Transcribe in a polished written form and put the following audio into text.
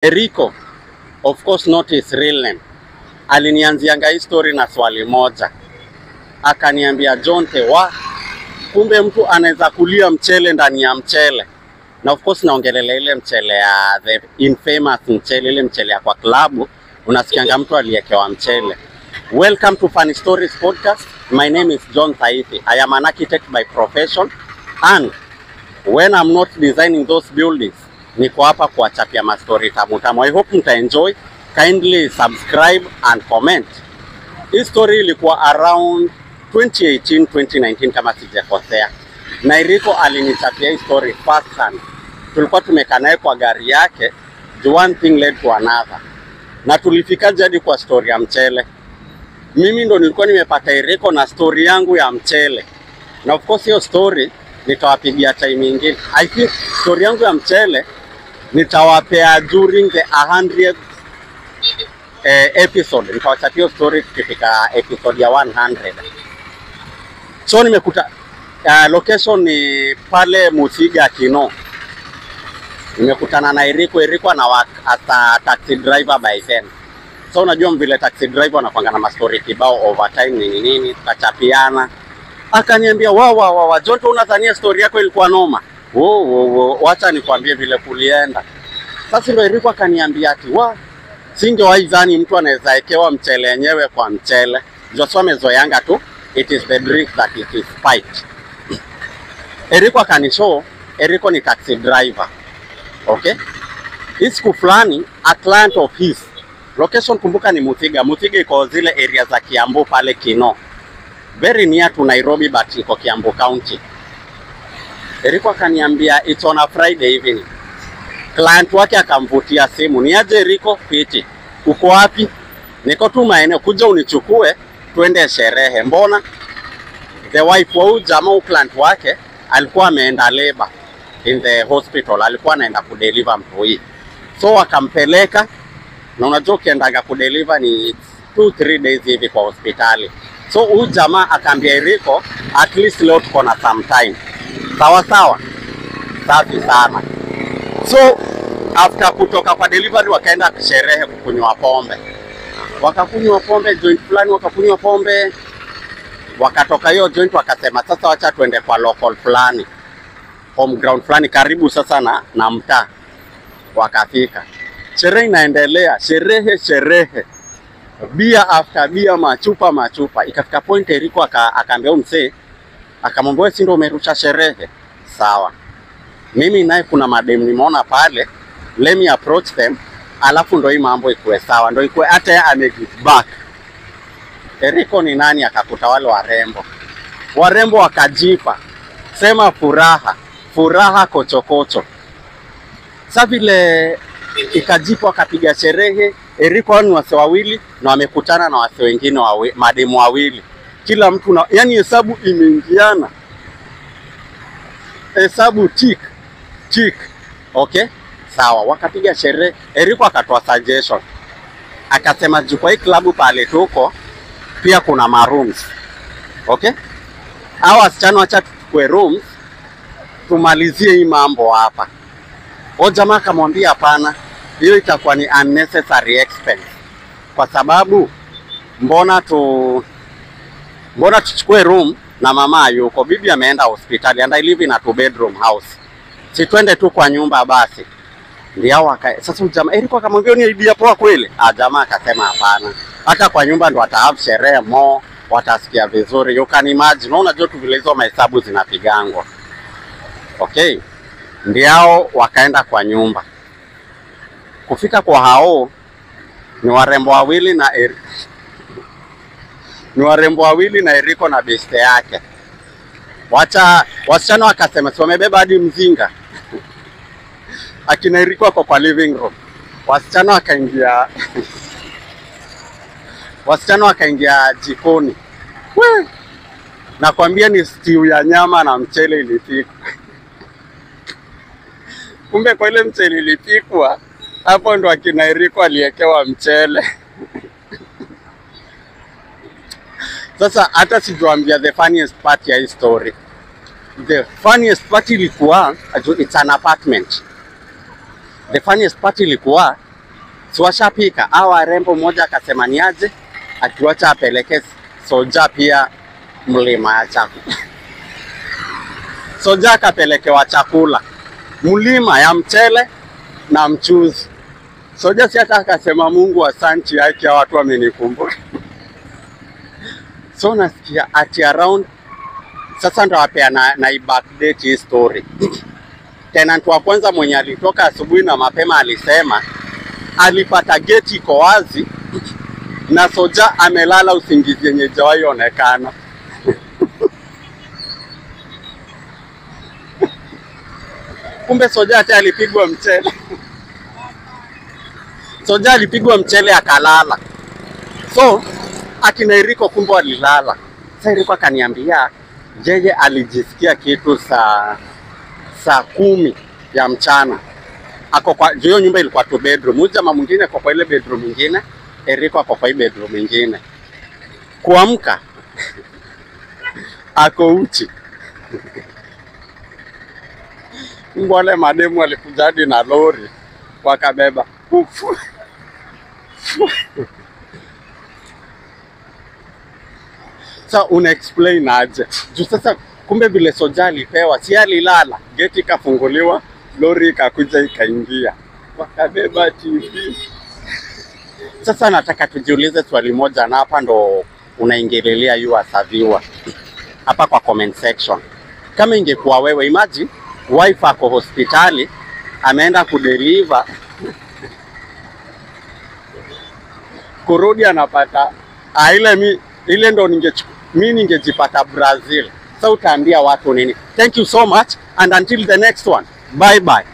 Eriko, of course not his real name, alinianzianga hii story na swali moja. Akaniambia, Jonte, kumbe mtu anaweza kulia mchele ndani ya mchele. Na of course naongelelea ile mchele ya the infamous mchele, ile mchele ya kwa klabu, unasikianga mtu aliyekewa mchele. Welcome to Funny Stories podcast. My name is John Thaithi. I am an architect by profession, and when I'm not designing those buildings, niko hapa kuwachapia ma story tamu. I hope mta enjoy. Kindly subscribe and comment. Hii story ilikuwa around 2018-2019 kama sijakosea. Na Eriko alinichapia hii story first hand. Tulikuwa tumekaa naye kwa gari yake, one thing led to another. Na tulifika hadi kwa story ya mchele. Mimi ndo nilikuwa nimepata Eriko na story yangu ya mchele. Na of course hiyo story nitawapigia time nyingine. I think story yangu ya mchele nitawapea during the 100th episode. Nitawachapia story tukifika episode ya 100. So nimekuta location ni pale Musiga Kino. Nimekutana na Eriko na work as a taxi driver by then. So unajua vile taxi driver anapanga na mastori kibao overtime nini tukachapiana. Akaniambia wa Jonte, unadhania story yako ilikuwa noma? Wacha nikwambie vile kulienda. Sasa ndio Eriko akaniambia ati singewahi dhani mtu anaweza ekewa mchele yenyewe kwa mchele. Joshua amezoeanga tu, it is the drink that it is spiked. Eriko akanishow, Eriko ni taxi driver. Okay? Hii siku fulani, a client of his, location kumbuka ni Muthiga. Muthiga iko zile area za Kiambu pale Kino. Very near to Nairobi but iko Kiambu County. Eriko akaniambia it's on a Friday evening. Client wake akamvutia simu. Ni aje Eriko, fiti. Uko wapi? Niko tu maeneo, kuja unichukue twende sherehe. Mbona? The wife wa huyu jamaa client wake alikuwa ameenda labor in the hospital. Alikuwa anaenda kudeliver mtoi. So akampeleka, na unajua ukiendaga kudeliver ni 2-3 days hivi kwa hospitali. So huyu jamaa akaambia Eriko, at least leo tuko na some time. Sawa. Safi sana. So after kutoka kwa delivery wakaenda sherehe kukunywa pombe. Wakakunywa pombe, joint fulani wakakunywa pombe. Wakatoka hiyo joint wakasema sasa wacha tuende kwa local fulani, home ground fulani karibu sasa na mtaa. Wakafika. Sherehe inaendelea, sherehe. Bia after bia, machupa. Ikafika point Eriko akaambia msee, akamwambia si ndio umerusha sherehe? Sawa. Mimi naye kuna madem nimeona pale, let me approach them, alafu ndo hii mambo ikuwe sawa, ndo ikuwe hata ame give back. Eriko ni nani? Akakuta wale warembo wakajipa, sema furaha kochokocho. Sasa vile ikajipa wakapiga sherehe. Eriko ni wase wawili na wamekutana na wase wengine mademu wawili, kila mtu na yani hesabu imeingiana, hesabu tick. Okay, sawa. Wakapiga sherehe. Eriko akatoa suggestion, akasema kwa hii klabu pale tuko pia kuna marooms. Okay, hao wasichana wacha tukue rooms tumalizie hii mambo hapa. Jamaa akamwambia hapana, hiyo itakuwa ni unnecessary expense, kwa sababu mbona tuchukue room na mama yuko, bibi ameenda hospitali and I live in a 2-bedroom house. Si twende tu kwa nyumba basi. Ndio sasa jamaa Eriko akamwambia ni idea poa kweli. Jamaa akasema hapana, hata kwa nyumba ndo watahave sherehe watasikia vizuri. You can imagine, unajua tu vile hizo mahesabu zinapigangwa. Okay, ndio wakaenda kwa nyumba. Kufika kwa hao ni warembo wawili na Eriko na beste yake. Wasichana wakasema si wamebeba hadi mzinga. Akina Eriko wako kwa living room. Wasichana wakaingia jikoni. Nakwambia ni stew ya nyama na mchele ilipikwa. Kumbe kwa ile mchele ilipikwa, hapo ndo akina Eriko aliekewa mchele. Sasa hata sijuambia the funniest part ya hii story. The funniest part ilikuwa, it's an apartment. The funniest part ilikuwa Si washapika. Hawa rembo mmoja akasema niaje akiwacha apeleke Soja pia mlima ya chakula. Soja akapelekewa chakula mlima ya mchele na mchuzi. Soja si hata akasema Mungu asante yake watu wamenikumbuka. So nasikia ati around sasa ndo wapea na backdate hii story. Tenant wa kwanza mwenye alitoka asubuhi na mapema alisema alipata geti iko wazi na Soja amelala usingizi yenye hajawahi onekana. Kumbe Soja hata alipigwa mchele. Soja alipigwa mchele akalala. So akina Eriko kumbe alilala. Sasa Eriko akaniambia yeye alijisikia kitu saa 10 ya mchana. Ako kwa hiyo nyumba ilikuwa 2 bedroom. Jamaa mwingine ako kwa ile bedroom nyingine, Eriko ako kwa ile bedroom nyingine. Kuamka ako uchi. Wale mademu walikuja hadi na lori wakabeba. Sasa una explain aje? Juu sasa kumbe vile Soja alipewa, si alilala, geti kafunguliwa, lori ikakuja ikaingia, wakabeba TV. Sasa nataka tujiulize swali moja, na hapa ndo unaingililia you as a viewer. Hapa kwa comment section. Kama ingekuwa wewe, imagine wife ako hospitali, ameenda kudeliver, kurudi anapata ile ndo mimi ningejipata Brazil. So utaambia watu nini? Thank you so much and until the next one. Bye bye.